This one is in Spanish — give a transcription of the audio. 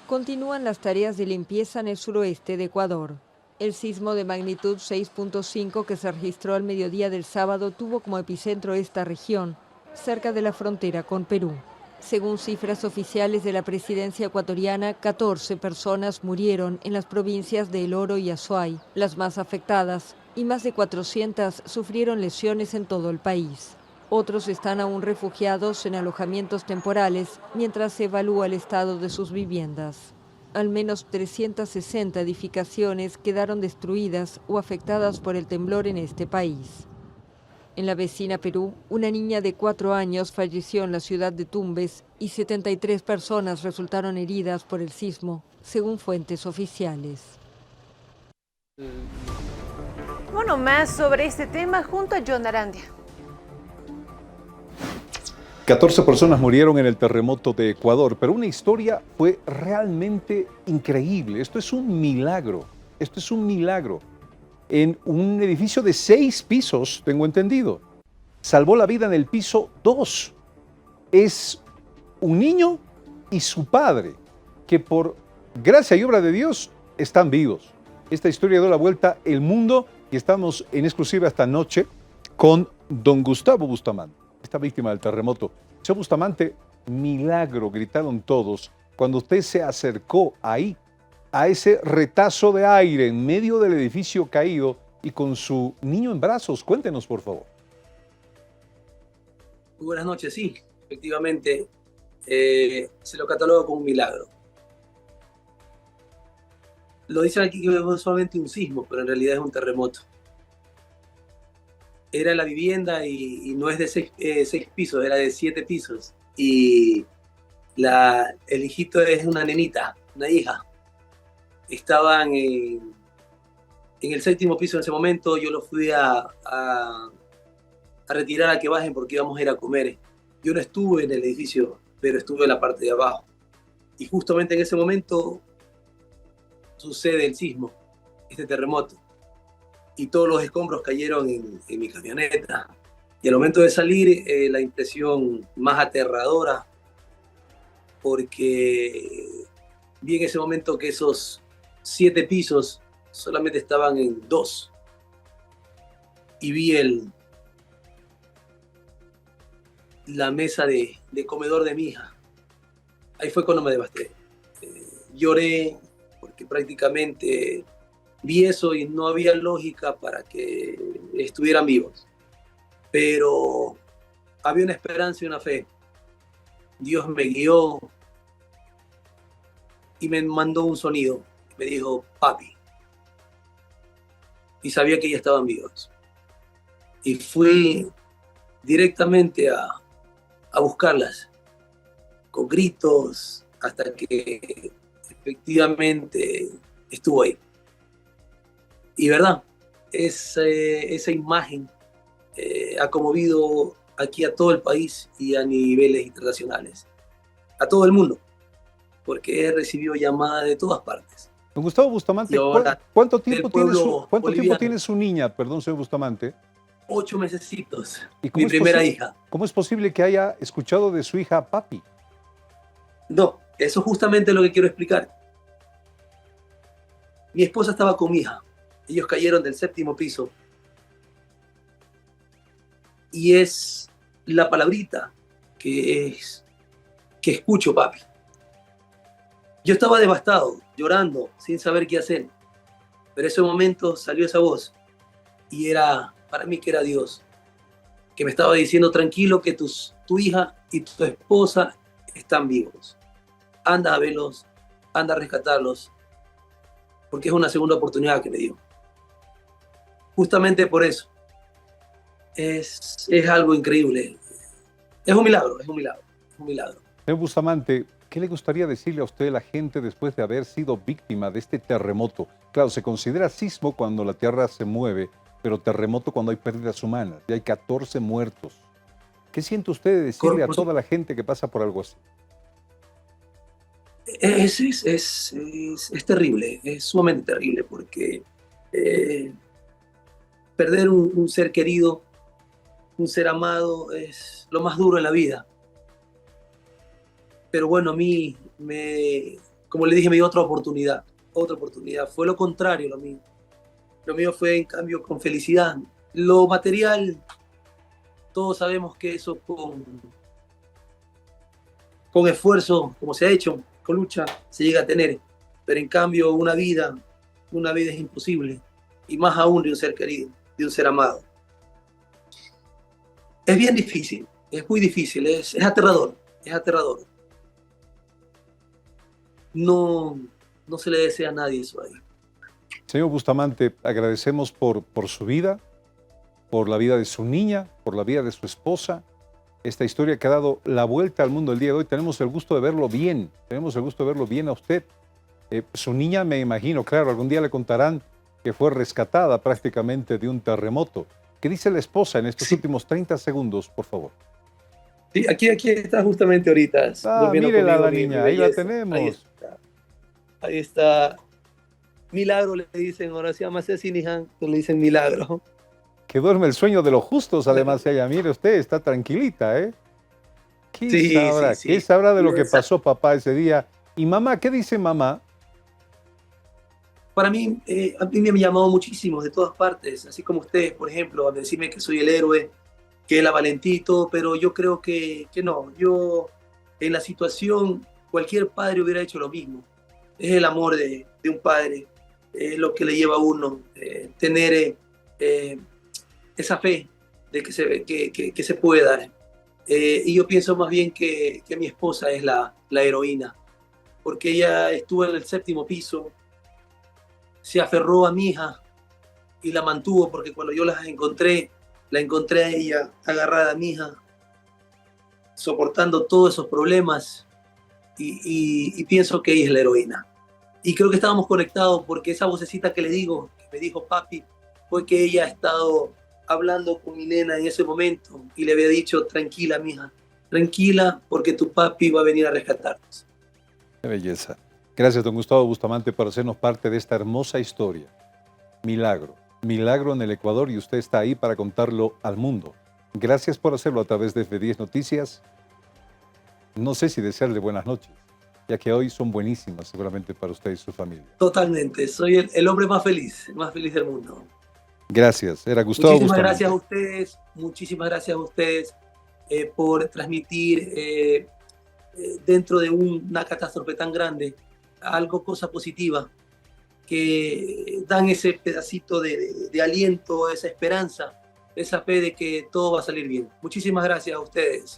Continúan las tareas de limpieza en el suroeste de Ecuador. El sismo de magnitud 6.5 que se registró al mediodía del sábado tuvo como epicentro esta región, cerca de la frontera con Perú. Según cifras oficiales de la presidencia ecuatoriana, 14 personas murieron en las provincias de El Oro y Azuay, las más afectadas, y más de 400 sufrieron lesiones en todo el país. Otros están aún refugiados en alojamientos temporales mientras se evalúa el estado de sus viviendas. Al menos 360 edificaciones quedaron destruidas o afectadas por el temblor en este país. En la vecina Perú, una niña de 4 años falleció en la ciudad de Tumbes y 73 personas resultaron heridas por el sismo, según fuentes oficiales. Bueno, más sobre este tema junto a John Arandia. 14 personas murieron en el terremoto de Ecuador, pero una historia fue realmente increíble. Esto es un milagro. Esto es un milagro. En un edificio de 6 pisos, tengo entendido. Salvó la vida en el piso 2. Es un niño y su padre, que por gracia y obra de Dios están vivos. Esta historia dio la vuelta al mundo y estamos en exclusiva esta noche con don Gustavo Bustamante, esta víctima del terremoto. Señor Bustamante, milagro, gritaron todos cuando usted se acercó ahí, a ese retazo de aire en medio del edificio caído y con su niño en brazos. Cuéntenos, por favor. Muy buenas noches, sí, efectivamente se lo cataloga como un milagro. Lo dicen aquí que es solamente un sismo, pero en realidad es un terremoto. Era la vivienda y no es de 6 pisos, era de 7 pisos. Y el hijito es una nenita, una hija. Estaban en el 7º piso en ese momento. Yo los fui a retirar a que bajen porque íbamos a ir a comer. Yo no estuve en el edificio, pero estuve en la parte de abajo. Y justamente en ese momento sucede el sismo, este terremoto. Y todos los escombros cayeron en mi camioneta. Y al momento de salir, la impresión más aterradora, porque vi en ese momento que esos 7 pisos solamente estaban en 2. Y vi la mesa de comedor de mi hija. Ahí fue cuando me devasté. Lloré porque prácticamente vi eso y no había lógica para que estuvieran vivos. Pero había una esperanza y una fe. Dios me guió y me mandó un sonido. Me dijo, papi. Y sabía que ya estaban vivos. Y fui directamente a buscarlas, con gritos, hasta que efectivamente estuvo ahí. Y verdad, esa imagen ha conmovido aquí a todo el país y a niveles internacionales, a todo el mundo, porque he recibido llamadas de todas partes. Don Gustavo Bustamante, ¿cuánto tiempo tiene su niña, perdón, señor Bustamante? 8 mesecitos, mi primera hija. ¿Cómo es posible que haya escuchado de su hija papi? No, eso es justamente lo que quiero explicar. Mi esposa estaba con mi hija. Ellos cayeron del 7º piso. Y es la palabrita que escucho, papi. Yo estaba devastado, llorando, sin saber qué hacer. Pero en ese momento salió esa voz. Y para mí que era Dios, que me estaba diciendo, tranquilo, que tu hija y tu esposa están vivos. Anda a verlos, anda a rescatarlos, porque es una segunda oportunidad que me dio. Justamente por eso. Es algo increíble. Es un milagro, es un milagro, es un milagro. Señor Bustamante, ¿qué le gustaría decirle a usted a la gente después de haber sido víctima de este terremoto? Claro, se considera sismo cuando la tierra se mueve, pero terremoto cuando hay pérdidas humanas y hay 14 muertos. ¿Qué siente usted de decirle a toda la gente que pasa por algo así? Es terrible, es sumamente terrible, porque perder un ser querido, un ser amado, es lo más duro en la vida. Pero bueno, a mí me como le dije, me dio otra oportunidad, otra oportunidad. Fue lo contrario lo mío. Lo mío fue, en cambio, con felicidad. Lo material, todos sabemos que eso con esfuerzo, como se ha hecho, con lucha, se llega a tener. Pero en cambio, una vida es imposible. Y más aún de un ser querido, de un ser amado. Es bien difícil, es muy difícil, es aterrador, es aterrador. No, no se le desea a nadie eso ahí. Señor Bustamante, agradecemos por su vida, por la vida de su niña, por la vida de su esposa. Esta historia que ha dado la vuelta al mundo el día de hoy. Tenemos el gusto de verlo bien, tenemos el gusto de verlo bien a usted. Su niña, me imagino, claro, algún día le contarán que fue rescatada prácticamente de un terremoto. ¿Qué dice la esposa en estos últimos 30 segundos, por favor? Sí, aquí está justamente ahorita. Mírela a la niña, ahí la tenemos. Ahí está. Milagro le dicen, ahora se llama Cecinihan, le dicen milagro. Que duerme el sueño de los justos, además, ella. Mire usted, está tranquilita, ¿eh? ¿Qué sabrá de lo que pasó papá ese día? ¿Y mamá? ¿Qué dice mamá? Para mí, a mí me han llamado muchísimo de todas partes, así como ustedes, por ejemplo, a decirme que soy el héroe, que la valentía y todo, pero yo creo que no. Yo, en la situación, cualquier padre hubiera hecho lo mismo. Es el amor de un padre, es lo que le lleva a uno, tener esa fe de que se puede dar. Y yo pienso más bien que mi esposa es la heroína, porque ella estuvo en el 7º piso, se aferró a mi hija y la mantuvo, porque cuando yo la encontré a ella agarrada a mi hija, soportando todos esos problemas, y pienso que ella es la heroína. Y creo que estábamos conectados porque esa vocecita que me dijo papi, fue que ella ha estado hablando con mi nena en ese momento y le había dicho, tranquila, mija, tranquila, porque tu papi va a venir a rescatarnos. Qué belleza. Gracias, don Gustavo Bustamante, por hacernos parte de esta hermosa historia. Milagro, milagro en el Ecuador, y usted está ahí para contarlo al mundo. Gracias por hacerlo a través de F10 Noticias. No sé si desearle buenas noches, ya que hoy son buenísimas seguramente para usted y su familia. Totalmente, soy el hombre más feliz del mundo. Gracias, era Gustavo Bustamante. Muchísimas gracias a ustedes por transmitir dentro de una catástrofe tan grande cosa positiva, que dan ese pedacito de aliento, esa esperanza, esa fe de que todo va a salir bien. Muchísimas gracias a ustedes.